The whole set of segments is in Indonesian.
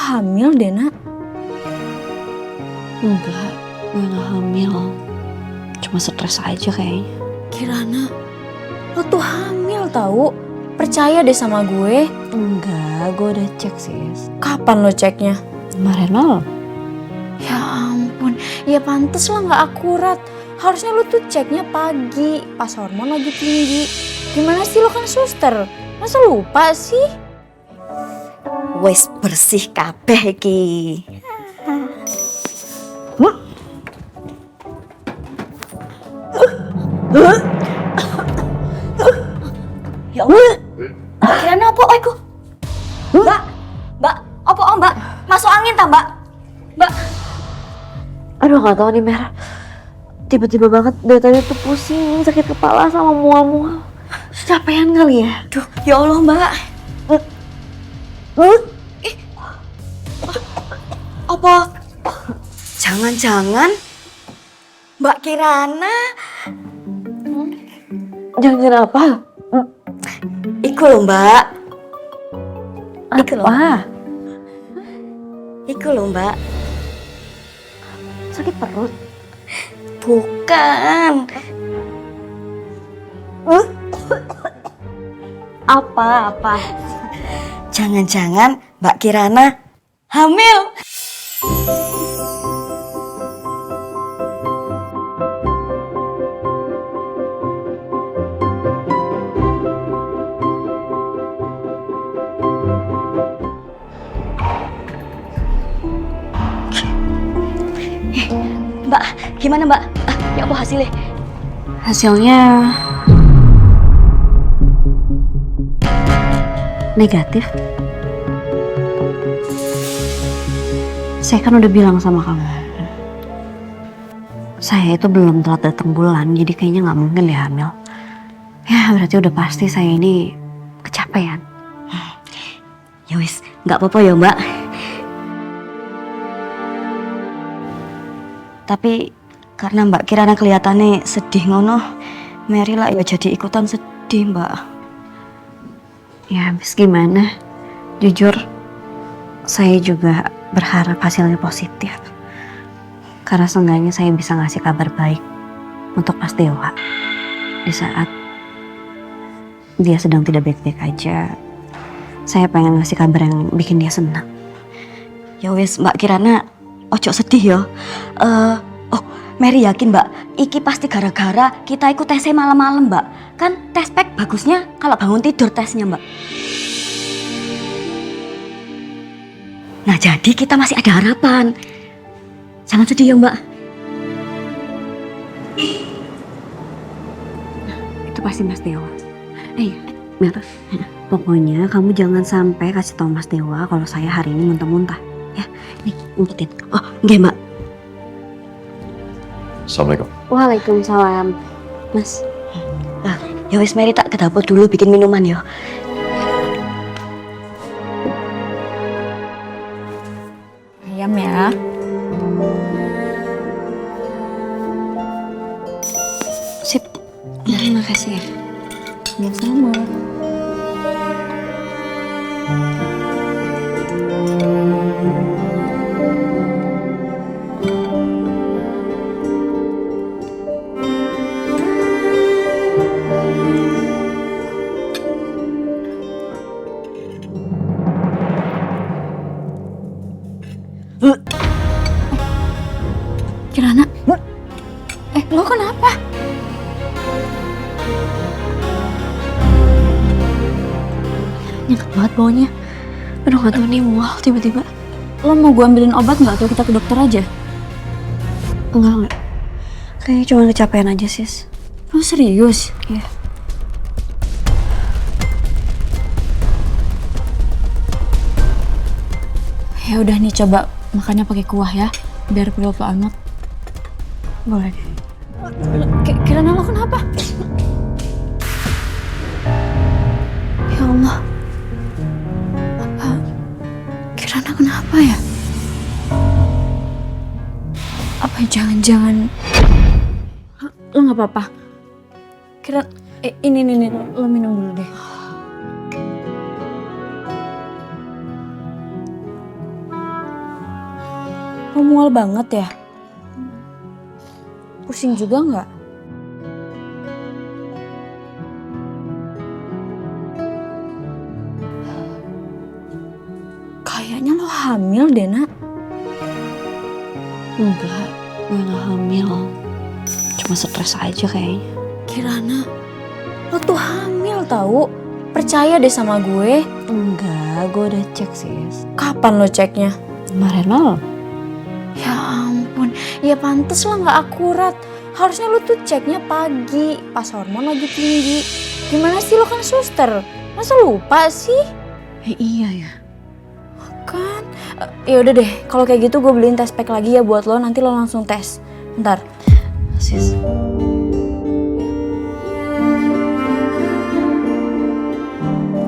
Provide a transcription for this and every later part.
hamil, Dena? Enggak, gue gak hamil. Cuma stres aja kayaknya. Kirana, lo tuh hamil tahu. Percaya deh sama gue. Enggak, gue udah cek sis. Kapan lo ceknya? Kemarin malam. Ya ampun, ya pantes lah gak akurat. Harusnya lo tuh ceknya pagi, pas hormon lagi tinggi. Gimana sih, lo kan suster? Masa lupa sih? Wes bersih kabeh iki. Ya Allah. Kirana apa iku? Mbak, apa Mbak? Masuk angin ta, Mbak? Mbak. Aduh gak tau nih Mer. Tiba-tiba banget dari tadi tuh pusing, sakit kepala sama mual-mual. Capean kali ya? Duh, ya Allah, Mbak. Apa? Jangan-jangan Mbak Kirana Jangan apa? iku lho, Mbak. Iku lho. Apa? Iku lho, Mbak. Sakit perut? Bukan. Apa? Jangan-jangan Mbak Kirana hamil. Mbak, gimana Mbak? Ya apa hasilnya? Hasilnya negatif. Saya kan udah bilang sama kamu, saya itu belum telat datang bulan, jadi kayaknya nggak mungkin deh hamil. Ya berarti udah pasti saya ini kecapean. Ya wis, nggak apa-apa ya Mbak. Tapi karena Mbak Kirana kelihatannya sedih ngono, Mary lah ya jadi ikutan sedih Mbak. Ya habis gimana? Jujur, saya juga berharap hasilnya positif. Karena seenggaknya saya bisa ngasih kabar baik untuk Mas Dewa. Di saat dia sedang tidak baik-baik aja, saya pengen ngasih kabar yang bikin dia senang. Ya wis Mbak Kirana, ojo sedih ya. Oh, Mary yakin Mbak, iki pasti gara-gara kita ikut tesnya malam-malam Mbak. Kan tes pack bagusnya kalau bangun tidur tesnya Mbak. Nah jadi kita masih ada harapan. Jangan sedih ya Mbak. Itu pasti Mas Dewa. Mer, pokoknya kamu jangan sampai kasih tahu Mas Dewa kalau saya hari ini muntah-muntah. Ya, nih umpetin. Oh, nggih Mbak. Assalamualaikum. Waalaikumsalam, Mas. Ya wis Mary tak ke dapur dulu bikin minuman ya. Ayam ya. Sip. Terima kasih ya. Sama-sama. Kirana, lo kenapa? Nyengat banget baunya. Aduh gak tau nih mual tiba-tiba. Lo mau gue ambilin obat nggak atau kita ke dokter aja? Enggak. Kayaknya cuma kecapean aja sis. Lo serius? Iya. Ya udah nih, coba makannya pakai kuah ya, biar perut lo anget. Boleh deh. Kirana, lo kenapa? Ya Allah. Kirana kenapa ya? Apa jangan-jangan lo nggak apa-apa? Kirana, ini lo minum dulu deh. Lo mual banget ya? Pusing juga nggak? Kayaknya lo hamil deh, Nak. Enggak, gue gak hamil. Cuma stres aja kayaknya. Kirana, lo tuh hamil tahu. Percaya deh sama gue. Enggak, gue udah cek sis. Kapan lo ceknya? Kemarin malam. Ya ampun, ya pantes lah nggak akurat. Harusnya lo tuh ceknya pagi, pas hormon lagi tinggi. Gimana sih, lo kan suster? Masa lupa sih? Iya ya. Kan? Ya udah deh, kalau kayak gitu gue beliin test pack lagi ya buat lo. Nanti lo langsung tes. Ntar. Sis.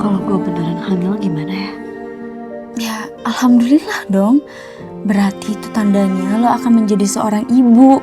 Kalau gue beneran hamil gimana ya? Ya alhamdulillah dong. Berarti itu tandanya lo akan menjadi seorang ibu.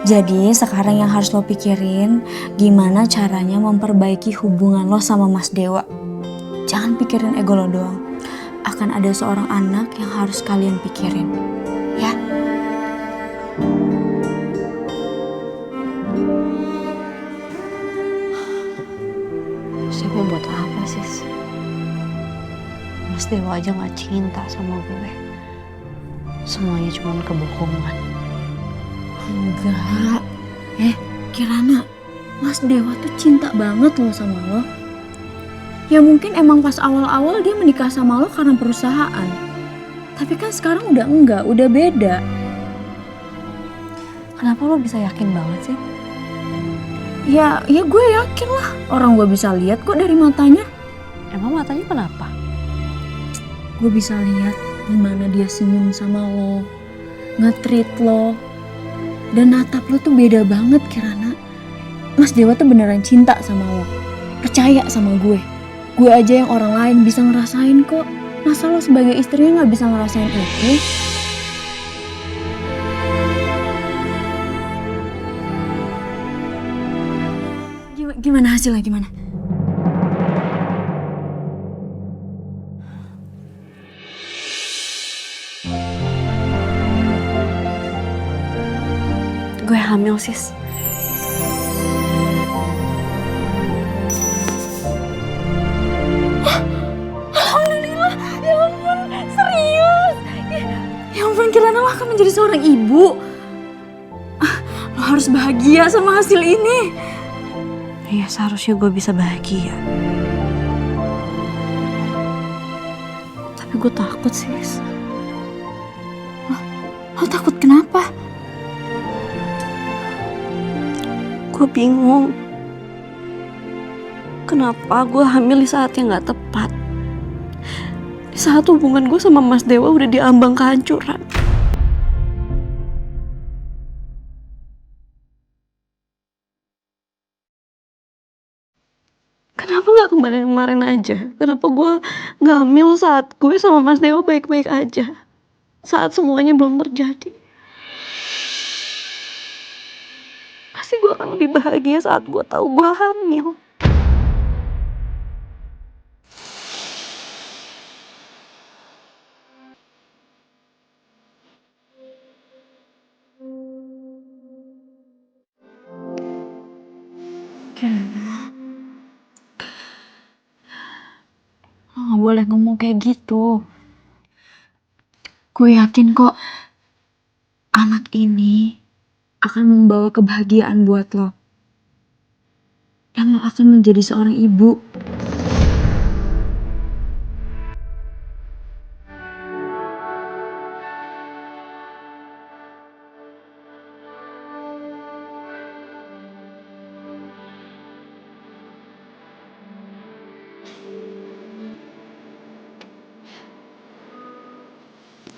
Jadi sekarang yang harus lo pikirin gimana caranya memperbaiki hubungan lo sama Mas Dewa. Jangan pikirin ego lo doang. Akan ada seorang anak yang harus kalian pikirin. Ya. Siapa buat apa sis? Mas Dewa aja gak cinta sama gue. Semuanya cuma kebohongan. Enggak. Kirana, Mas Dewa tuh cinta banget loh sama lo. Ya mungkin emang pas awal-awal dia menikah sama lo karena perusahaan. Tapi kan sekarang udah enggak, udah beda. Kenapa lo bisa yakin banget sih? Ya gue yakin lah. Orang gue bisa lihat kok dari matanya. Emang matanya kenapa? Gue bisa lihat gimana dia senyum sama lo, nge-treat lo, dan natap lo tuh beda banget Kirana. Mas Dewa tuh beneran cinta sama lo, percaya sama gue. Gue aja yang orang lain bisa ngerasain kok. Masa lo sebagai istrinya gak bisa ngerasain itu? Gimana hasilnya, gimana? Gue hamil sis. Alhamdulillah, ya ampun, serius. Ya ampun, Kirana lo akan menjadi seorang ibu. Lo harus bahagia sama hasil ini. Iya, seharusnya gue bisa bahagia. Tapi gue takut sis. Lo takut kenapa? Gue bingung. Kenapa gue hamil di saat yang gak tepat? Di saat hubungan gue sama Mas Dewa udah diambang kehancuran. Kenapa gak kemarin-kemarin aja? Kenapa gue gak hamil saat gue sama Mas Dewa baik-baik aja? Saat semuanya belum terjadi. Pasti gue akan lebih bahagia saat gue tahu gue hamil. Lo gak boleh ngomong kayak gitu. Gue yakin kok anak ini akan membawa kebahagiaan buat lo. Dan lo akan menjadi seorang ibu.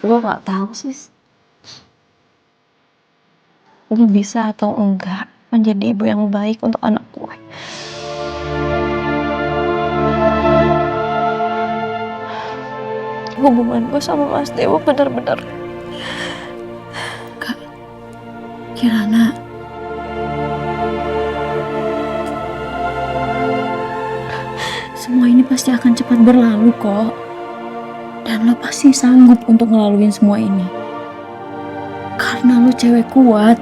Gue gak tahu sis. Gue bisa atau enggak menjadi ibu yang baik untuk anak gue. Hubungan gue sama Mas Dewa benar-benar. Kak, Kirana. Semua ini pasti akan cepat berlalu kok. Dan lo pasti sanggup untuk ngelaluin semua ini. karena lu cewek kuat.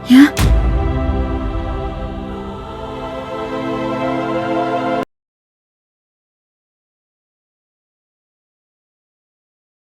Ya?